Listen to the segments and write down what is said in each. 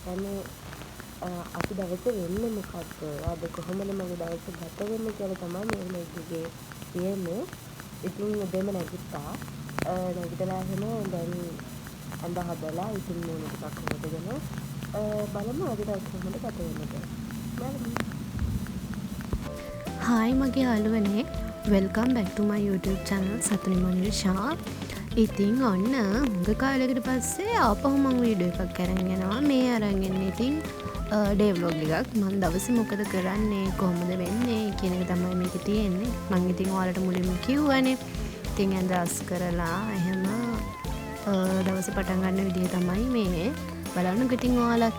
කියන්නේ අපි දවසේ වෙන්නේ මොකක්ද? අද කොහොමද මගේ දවස ගත වෙන්නේ කියලා තමයි මේ ව්ලොග් එකේ තියෙන්නේ. ඉතින් උදේම නැගිට්ටා. නැගිටලා එහෙම දැන් ඇඳ හදලා ඉතින් මූණ ටිකක් හොදගෙන බලමු අද දවස කොහොමද ගත වෙන්නේ කියලා. බලමු. Hi මගේ යාළුවනේ, welcome back to my YouTube channel සතුනි Manisha. ඉතින් ඔන්න මුග කාලෙකට පස්සේ ආපහු මම වීඩියෝ එකක් අරන් යනවා. මේ අරන් එන්නේ ඉතින් ඩේ ව්ලොග් එකක්. මම දවසේ මොකද කරන්නේ, කොහොමද වෙන්නේ කියන එක තමයි මේකේ තියෙන්නේ. මම ඉතින් ඔයාලට මුලින්ම කිව්වනේ. ඉතින් ඇඳ අස් කරලා එහෙම දවසේ පටන් ගන්න විදිය තමයි මේ. බලන්නකො ඉතින් ඔයාලත්.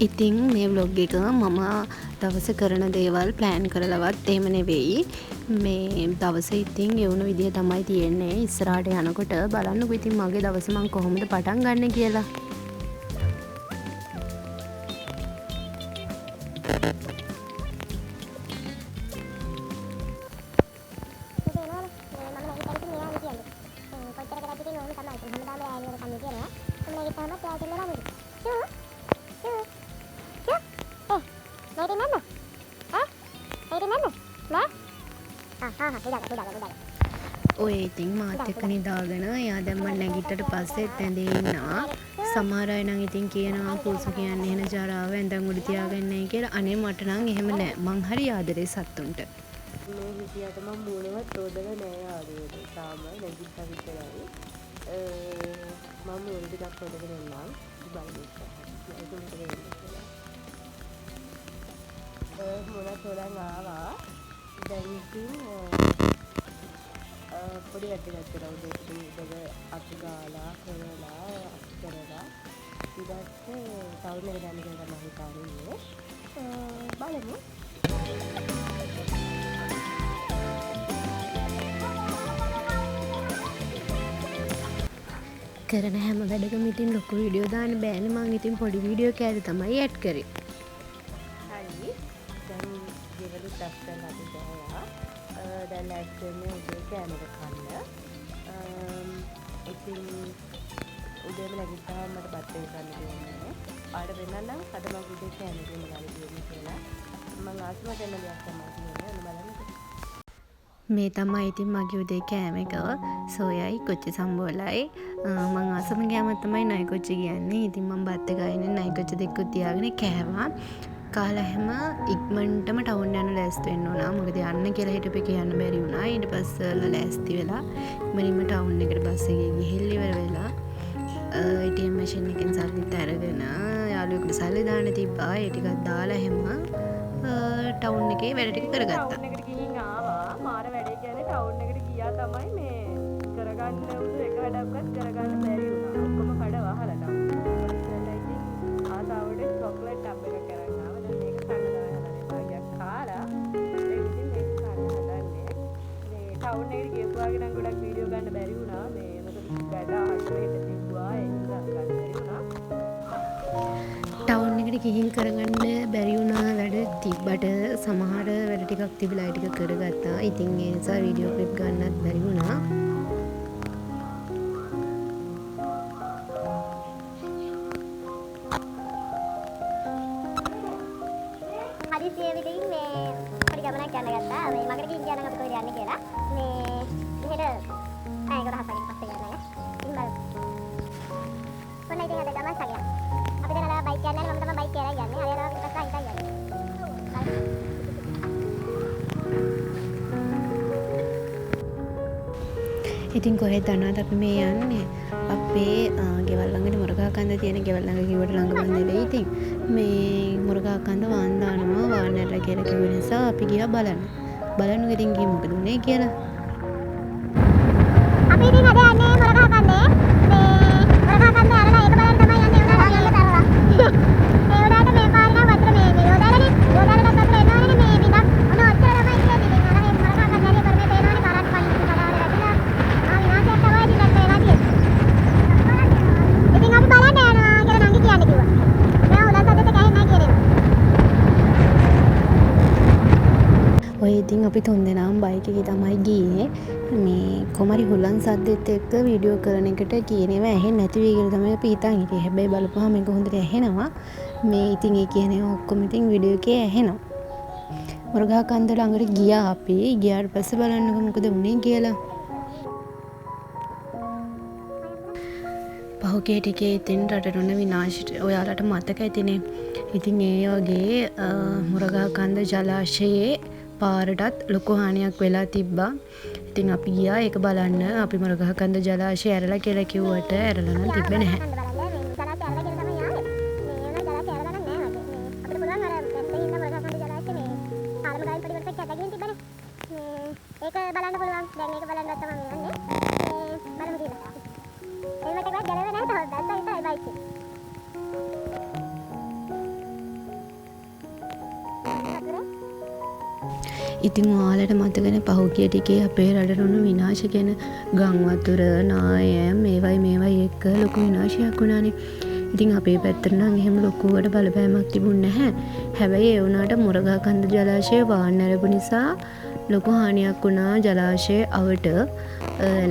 ඉතින් මේ ව්ලොග් එක මම දවස කරන දේවල් ප්ලෑන් කරලවත් එහෙම නෙවෙයි. මේ දවසේ ඉතින් ගෙවුණු විදිය තමයි තියෙන්නේ. ඉස්සරහට යනකොට බලන්නකො ඉතින් මගේ දවස මම කොහොමද පටන් ගන්න කියලා. ඔය ඉතින් මාත් එක්ක නිදාගෙන එයා දැන් මම නැගිට්ටට පස්සෙත් ඇඳේ ඉන්නවා. සමහර අය නම් ඉතින් කියනවා පූසු කියන්නේ එන ජරාව ඇඳන් උඩ තියාගන්නයි කියලා. අනේ මට නම් එහෙම නෑ. මං හරි ආදරේ සත්තුන්ට. මේ හිතියට මම මූණවත් හොදලා නෑ ආදරේ. තාම නැගිට්ටා විතරයි. මම මූණ ටිකක් හොදගෙන ඉන්නම්. බලමු ඒක මොකද වෙන්නේ කියලා. මූණත් හොදන් ආවා. දැන් ඉතින් පොඩි වැඩක් කරලා උදේට ඉඳලා අතු ගාලා කරලා ඊට පස්සේ ටවුන් එකට යන්න කියලා මම හිතාන්නේ. බලමු. කරන හැම වැඩකම ඉතින් ලොකු වීඩියෝ දාන්න බෑනේ. මං ඉතින් පොඩි වීඩියෝ කෑලි තමයි ඇඩ් කරේ. හරි. දැන් ගෙවලු ටස් කරලා තිබුණා. දැන් ලෑස්ති වෙන්නේ උදේ කෑමක කන්න. ඉතින් උදේම නැගිට්ටාම මට බත් එක ගන්න දෙන්නේ. ආඩ වෙනනම් අද මම උදේ කෑමක මොනවද දෙන්නේ කියලා. මම ආසම දෙන්න දෙයක් තමයි කියන්නේ. බලන්න. මේ තමයි ඉතින් මගේ උදේ කෑම එක. සෝයයි කොච්චි සම්බෝලයි. මං ආසම ගෑම තමයි නයි කොච්චි කියන්නේ. ඉතින් මම බත් එක අයිනේ නයි කොච්චි දෙකක් තියාගෙන කෑවා. කාලා හැම ඉක්මනටම ටවුන් යන ලෑස්ති වෙන්න උනා. මොකද යන්න කියලා හිටපු එක යන්න බැරි වුණා. ඊට පස්සේ ලෑස්ති වෙලා ඉක්මනින්ම ටවුන් එකට බස් එකේ ගිහිල්ලා ඉවර වෙලා ATM මැෂින් එකෙන් සල්ලිත් අරගෙන යාළුවෙකුට සල්ලි දාන්න තිබ්බා. ඒ ටිකක් දාලා හැම ටවුන් එකේ වැඩ ටික කරගත්තා. ටවුන් එකට ගිහින් ආවා. මාර වැඩේ කියන්නේ ටවුන් එකට ගියා තමයි මේ කරගන්න උදේ එක වැඩක්වත් කරගන්න බැරි වුණා. ඔක්කොම කඩ වහලා ටවුන් එකට. ඉතින් ආසාවට චොක්ලට් ටබ් එකක් කරන් ආවා. දැන් මේක කන්න තමයි හදන්නේ. භාගයක් කාලා දැන් ඉතින් මේක කන්න හදන්නේ. මේ ටවුන් එකට ගියපුවාගේ නම් ගොඩක් වීඩියෝ ගන්න බැරි වුණා. මේ මොකද වැඩ හරියට තිබ්බා. ඒ නිසා ගන්න බැරි වුණා. ටවුන් එකට ගිහින් කරගන්න බැරි වුණා වැඩ තිබ්බට සමහර වැඩ ටිකක් තිබිලා ඒ ටික කරගත්තා. ඉතින් ඒ නිසා වීඩියෝ ක්ලිප් ගන්නත් බැරි වුණා. හදිසියෙ විදිහින් මේ පොඩි ගමනක් යන්න ගත්තා. මේ මගට ගිහින් ගියා නම් අපි කොහෙද යන්නේ කියලා. මේ මෙහෙට ඒක රහසකින් පස්සේ යනවා. ඉතින් බලමු. කොහොමද ඉතින් අද ගමන් සගියා. අපි දැන් අර බයික් යන්නේ මම තමයි බයික් කියලා යන්නේ. හරියට පිටපස්ස හිටන් යන්නේ. ඉතින් කොහෙද යනවද අපි මේ යන්නේ? අපේ ගෙවල් ළඟට මුරගා කන්ද තියෙන ගෙවල් ළඟ කිව්වට ළඟම නෙවෙයි. ඉතින් මේ මුරගා කන්ද වාන් දානවා වානර කියලා කිව්ව නිසා අපි ගියා බලන්න. බලන්න ඉතින් ගිහින් මොකද උනේ කියලා. අපි ඉතින් අද යන්නේ මුරගා කන්දේ. මේ මුරගා කන්ද යනවා ඒක බලන්න තමයි යන්නේ. උනාට යන්න තරවා. ඒ උනාට මේ පාර නම් වතුර මේ යෝදාලනේ. යෝදාලට වතුර එනවනේ මේ විදක්. ඔන්න ඔච්චරමයි ඉන්නේ. ඉතින් අර මේ මුරගා කන්ද ඇරිය කර මේ පේනවනේ කරත් පයින් කඩාවල වැටිලා. විනාශයක් තමයි ඉතින් වෙලා තියෙන්නේ. ඉතින් අපි බලන්න යනවා කියලා නංගි කියන්නේ කිව්වා. මම උලන් සද්දෙට ගහන්නේ නැහැ කියලා. ඔය ඉතින් අපි අපි තුන්දෙනාම බයික් එකේ තමයි ගියේ. මේ කොමරි හුලන් සද්දෙත් එක්ක වීඩියෝ කරන එකට කියන ඒවා ඇහෙන්නේ නැති වෙයි කියලා තමයි අපි හිතන් හිටියේ. හැබැයි බලපුවාම මේක හොඳට ඇහෙනවා. මේ ඉතින් ඒ කියන ඒවා ඔක්කොම ඉතින් වීඩියෝ එකේ ඇහෙනවා. මුරගහ කන්ද ළඟට ගියා අපි. ගියාට පස්සේ බලන්නකො මොකද වුනේ කියලා. පහුගිය ටිකේ ඉතින් රටට උන විනාශ ඔයාලට මතක ඇතිනේ. ඉතින් ඒ වගේ මුරගහ කන්ද ජලාශයේ පාරටත් ලොකු හානියක් වෙලා තිබ්බා. ඉතින් අපි ගියා ඒක බලන්න. අපි මුරගහ කන්ද ජලාශය ඇරලා කියලා කිව්වට ඇරලා නම් තිබ්බේ නැහැ. ඒක බලන්න පුළුවන්. දැන් ඒක බලන්න තමයි යන්නේ. බලමු කියලා. එන්නට එකක් ගැලවෙන්නේ නැහැ. තව දැක්කා ඉතින් බයික් එක. ඉතින් ඔයාලට මතකනේ පහුගිය ටිකේ අපේ රටට උණු විනාශ ගැන ගම් වතුර නායම් මේවයි එක්ක ලොකු විනාශයක් වුණානේ. ඉතින් අපේ පැත්තට නම් එහෙම ලොකුවට බලපෑමක් තිබුණ නැහැ. හැබැයි ඒ වුණාට මුරගහ කන්ද ජලාශය වාහන ඇරපු නිසා ලොකු හානියක් වුණා ජලාශයේ අවට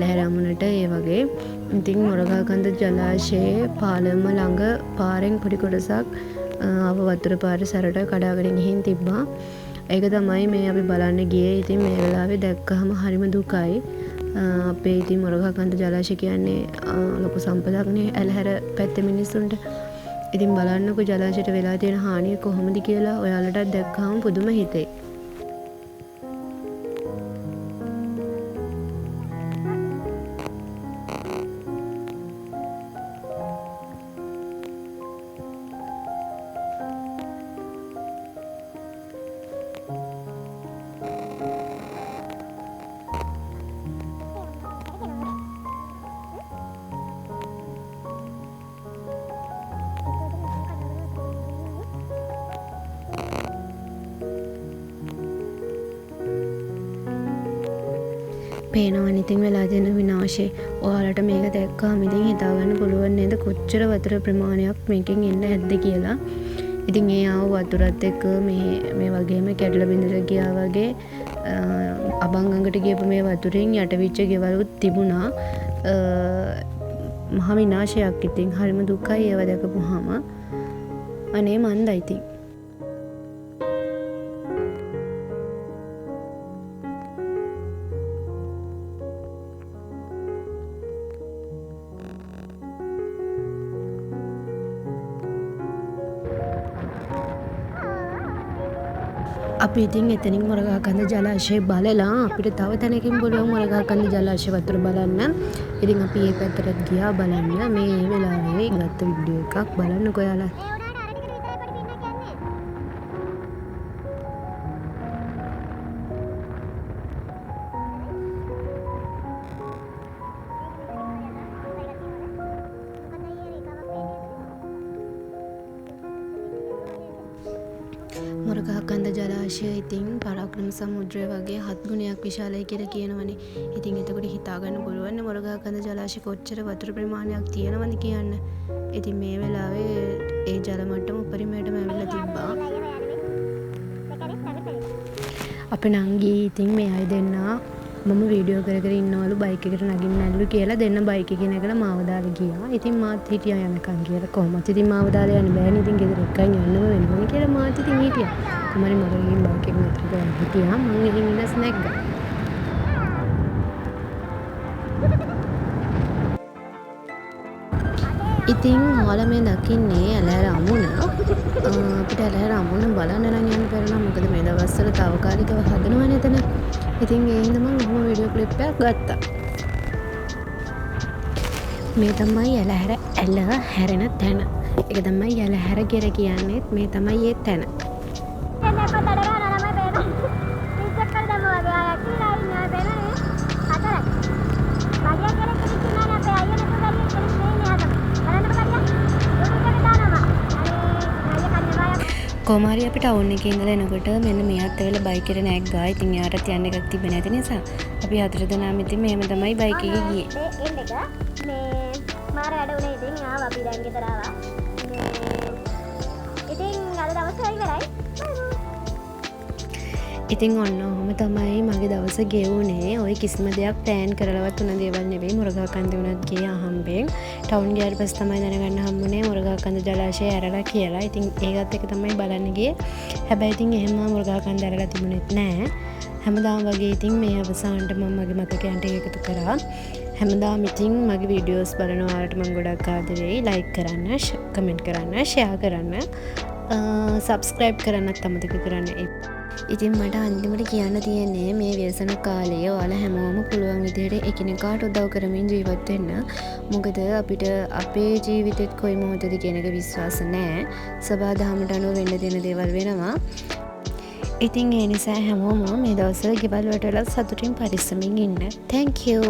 ලැහැරමුණට ඒ වගේ. ඉතින් මුරගහ කන්ද ජලාශයේ පාලම ළඟ පාරෙන් පොඩි කොටසක් ආව වතුර පාර සැරට කඩාගෙන ගිහින් තිබ්බා. ඒක තමයි මේ අපි බලන්න ගියේ. ඉතින් මේ වෙලාවේ දැක්කහම හරිම දුකයි. අපේ ඉතින් මුරගහ කන්ද ජලාශය කියන්නේ ලොකු සම්පතක්නේ ඇලහැර පැත්තේ මිනිස්සුන්ට. ඉතින් බලන්නකො ජලාශයට වෙලා තියෙන හානිය කොහොමද කියලා ඔයාලටත් දැක්කහම පුදුම හිතේ. පේනවනේ ඉතින් වෙලා තියෙන විනාශය. ඔයාලට මේක දැක්කම ඉතින් හිතා ගන්න පුළුවන් නේද කොච්චර වතුර ප්‍රමාණයක් මේකෙන් එන්න ඇද්ද කියලා. ඉතින් ඒ ආව වතුරත් එක්ක මේ වගේම කැඩලා බිඳලා ගියා වගේ අබංගඟට ගියපු මේ වතුරෙන් යටවිච්ච ගෙවලුත් තිබුණා. මහ විනාශයක්. ඉතින් හරිම දුකයි ඒව දැකපුවාම. අනේ මන්දයි ඉතින්. අපි ඉතින් එතනින් මුරගහ කන්ද ජලාශය බලලා අපිට තව තැනකින් බලුවන් මුරගහ කන්ද ජලාශය වතුර බලන්න. ඉතින් අපි ඒ පැත්තට ගියා බලන්න. මේ වෙලාවේ ගත්ත වීඩියෝ එකක් බලන්නකෝ ඔයාලා. මුරගහ කන්ද ජලාශය ඉතින් පරාක්‍රම සමුද්‍රය වගේ 7 ගුණයක් විශාලයි කියලා කියනවනේ. ඉතින් එතකොට හිතා ගන්න පුළුවන් මුරගහ කන්ද ජලාශය කොච්චර වතුර ප්‍රමාණයක් තියෙනවද කියන්න. ඉතින් මේ වෙලාවේ ඒ ජල මට්ටම උපරිමයටම ඇවිල්ලා තිබ්බා. අපේ නංගි ඉතින් මේ අය දෙන්නා මම වීඩියෝ කර කර ඉන්නවලු බයික් එකට නගින්නලු කියලා දෙන්න බයික් එකේ නැගලා මාව දාලා ගියා. ඉතින් මාත් හිටියා යනකම් කියලා. කොහොමද ඉතින් මාව දාලා යන්න බෑනේ. ඉතින් ගෙදර එකයි යන්නම වෙනවනේ කියලා මාත් ඉතින් හිටියා. කුමාරි මගෙන් බයික් එක නතර කරලා හිටියා. මම ඉතින් ඉඳස් නැග්ගා. ඉතින් ඔයාලා මේ දකින්නේ ඇලහැර අමුණ. අපිට ඇලහැර අමුණ බලන්න නම් යන්න බැරි මොකද මේ දවස්වල తాවකාලිකව හදනවනේ එතන. ඉතින් ඒ හින්දා මම ඔහොම වීඩියෝ ක්ලිප් එකක් ගත්තා. මේ තමයි ඇලහැර ඇල හැරෙන තැන. ඒක තමයි ඇලහැර කියලා කියන්නේ. මේ තමයි ඒ තැන. කොමාරි අපි ටවුන් එකේ ඉඳලා එනකොට මෙන්න මෙයාත් ඇවිල්ලා බයික් එකට නැග්ගා. ඉතින් යාටත් යන්න එකක් තිබෙන්නේ නැති නිසා අපි හතර දෙනාම ඉතින් මෙහෙම තමයි බයික් එකේ ගියේ. එන්න එක මේ මාර වැඩ උනේ ඉතින් ආව අපි දැන් ගෙදර ආවා. ඉතින් අද දවසේ ඉවරයි. ඉතින් ඔන්න ඔහොම තමයි මගේ දවස ගෙවුනේ. ඔය කිසිම දෙයක් ප්ලෑන් කරලවත් උන දේවල් නෙවෙයි. මුරගාකන්ද වුණත් ගියේ අහම්බෙන්. ටවුන් ගියාට පස්සේ තමයි දැනගන්න හම්බුනේ මුරගාකන්ද ජලාශය ඇරලා කියලා. ඉතින් ඒකත් එක තමයි බලන්න ගියේ. හැබැයි ඉතින් එහෙම මුරගාකන්ද ඇරලා තිබුණෙත් නෑ. හැමදාම වගේ ඉතින් මේ අවසානට මම මගේ මතකයන්ට එකතු කරා. හැමදාම ඉතින් මගේ වීඩියෝස් බලන ඔයාලට මම ගොඩක් ආදරෙයි. ලයික් කරන්න, කමෙන්ට් කරන්න, ෂෙයා කරන්න, සබ්ස්ක්‍රයිබ් කරන්නත් අමතක කරන්න. ඉතින් මට අන්තිමට කියන්න තියෙන්නේ මේ ව්‍යසන කාලයේ ඔයාලා හැමෝම පුළුවන් විදිහට එකිනෙකාට උදව් කරමින් ජීවත් වෙන්න. මොකද අපිට අපේ ජීවිතෙත් කොයි මොහොතද කියන එක විශ්වාස නැහැ. සබාධමයට අනුව වෙන්න දෙන දේවල් වෙනවා. ඉතින් ඒ නිසා හැමෝම මේ දවස්වල ගෙවල් වලට සතුටින් පරිස්සමින් ඉන්න. Thank you.